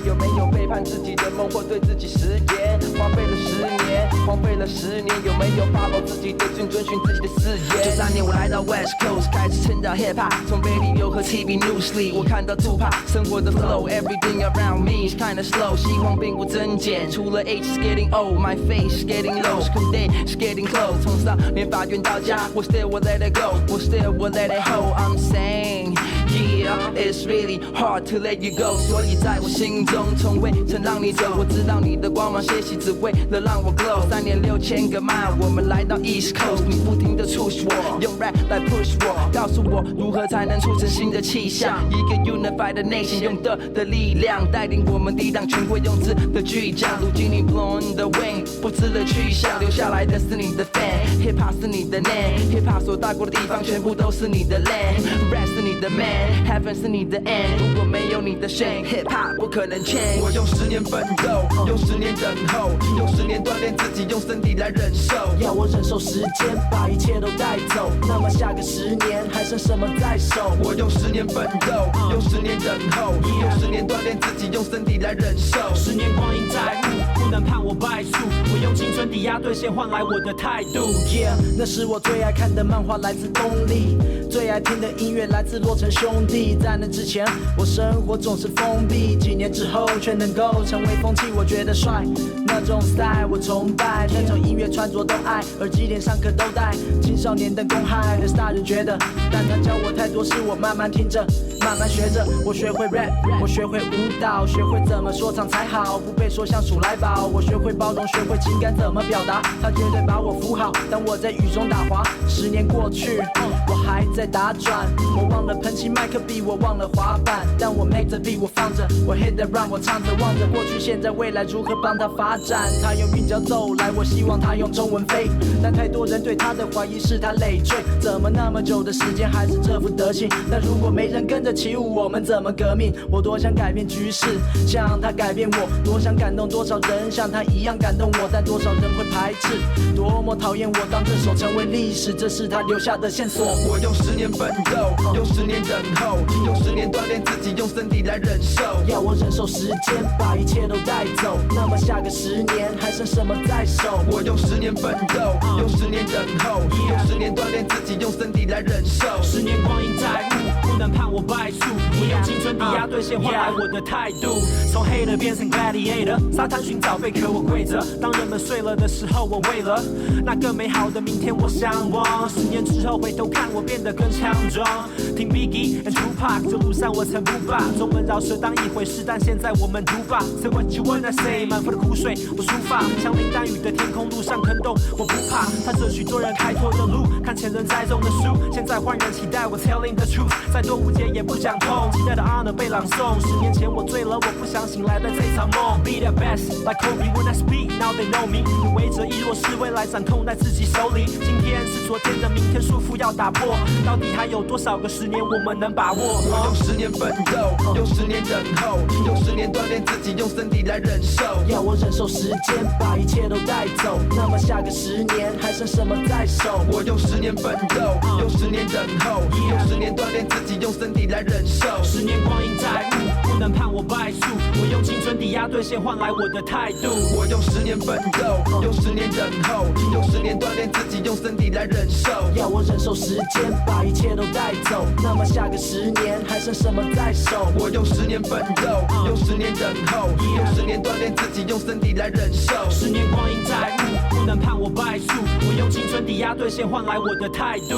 有没有背叛自己的梦或对自己食言？荒废了10年，荒废了10年，有没有 follow 自己的心，遵循自己的誓言？93年我来到 West Coast， 开始成长 Hip Hop， 从 Radio 和 TV Newsly， 我看到 Tupac 生活的 flow，Everything around me is kinda slow， 希望并不增减，除了 Age is getting old，My face is getting low，School day is getting close， 从少年法院到家，我 still will let it go， 我 still will let it hold，I'm saying。Yeah，it's really hard to let you go， 所以在我心中从未曾让你走。我知道你的光芒歇息，只为了让我 glow。3年6000个 mile， 我们来到 East Coast， 你不停地 push 我，用 rap 来 push 我，告诉我如何才能促成新的气象。一个 unified nation， 用的力量带领我们抵挡权贵用字的巨匠。如今你 blown the wind， 不知了去向，留下来的是你的 fan，Hip Hop 是你的 name，Hip Hop 所到过的地方全部都是你的 land，Rap 是你的 man，Heaven 是你的 end， 如果没有你的 shame，Hip Hop 不可能 change。我用10年奋斗，用10年等候，用10年锻炼自己，用身体来忍受。要我忍受时间把一切都带走，那么下个10年还剩什么在手？我用10年奋斗，用10年等候，用10年锻炼自己，用身体来忍受。10年光阴在目，不能判我败诉。我用青春抵押兑现换来我的态度。Yeah， 那是我最爱看的漫画，来自东立，最爱听的音乐来自洛城兄弟。在那之前，我生活总是封闭，几年之后却能够成为风气，我觉得帅。那种 style 我崇拜，那种音乐穿着都爱，耳机连上课都戴，青少年的公害的大人觉得，但他教我太多事，我慢慢听着，慢慢学着，我学会 rap， 我学会舞蹈，学会怎么说唱才好，不被说像鼠来宝，我学会包容，学会情感怎么表达，他绝对把我扶好，当我在雨中打滑。10年过去，我还在打转，我忘了喷漆麦克笔，我忘了滑板，但我 make the beat， 我放着，我 hit the run， 我唱着，望着过去现在未来如何帮他发展。他用韵脚走来，我希望他用中文飞，但太多人对他的怀疑是他累赘，怎么那么久的时间还是这副德行？那如果没人跟着起舞，我们怎么革命？我多想改变局势，像他改变我，多想感动多少人像他一样感动我，但多少人会排斥，多么讨厌我，当这首成为历史，这是他留下的线索。我用10年奋斗，用10年等候，用10年锻炼自己，用身体来忍受。要我忍受时间把一切都带走，那么下个10年还剩什么在手？我用10年奋斗，用10年等候，用10年锻炼自己，用身体来忍受。10年光阴在目，不能判我败诉。我用青春抵押兑现换来我的态度，从 hater 变成 gladiator， 沙滩寻找贝壳我跪着，当人们睡了的时候，我为了那更美好的明天我向往。10年之后回头看，我变得更强壮。听 Biggie and Tupac， 这路上我曾不罢，中文饶舌当一回事，但现在我们读吧。Say what you wanna say， 满腹的苦水我抒发，枪林弹雨的天空路上坑洞我不怕，踏着许多人开拓的路，看前人栽种的树，现在换人期待我 telling the truth， 再多无解也不讲痛，期待的 honor 被朗诵。10年前我醉了，我不想醒来的这场梦。Be the best like Kobe when I speak， now they know me。意味着亦若是未来掌控在自己手里，今天是昨天的明天，束缚要打破，到底还有多少个10年我们能把握？我用10年奋斗，用10年等候，用10年锻炼自己，用身体来忍受。要我忍受时间把一切都带走，那么下个10年还剩什么在手？我用10年奋斗，用10年等候，用10年锻炼自己，用身体来忍受。10年光阴在目，不能判我败诉。我用青春抵押兑现换来我的态度。我用10年奋斗，用10年等候，用10年锻炼自己，用身体来忍受。要我忍受时间把一切都带走，那么下个10年还剩什么在手？我用10年奋斗，用10年等候，用10年锻炼自己，用身体来忍受。10年光阴在目，不能判我败诉。我用青春抵押兑现换来我的态度。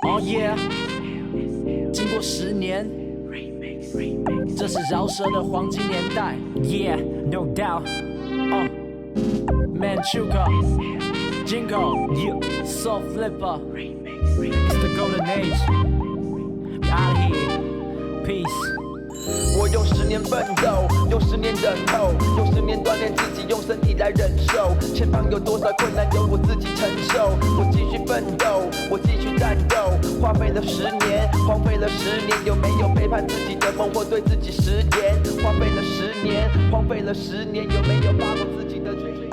Oh yeah， 经过10年，这是饶舌的黄金年代。Yeah, no doubt. Manchuka, Jingle, Yeah, Soul Flipper. it's the golden age. We out here. Peace. 我用10年奋斗，用10年等候，用10年锻炼自己，用身体来忍受。前方有有多少困难由我自己承受。我继续奋斗，我继续战斗，花费了10年，荒废了10年，有没有背叛自己的梦或对自己食言？花费了10年，荒废了10年，有没有把握自己的追随？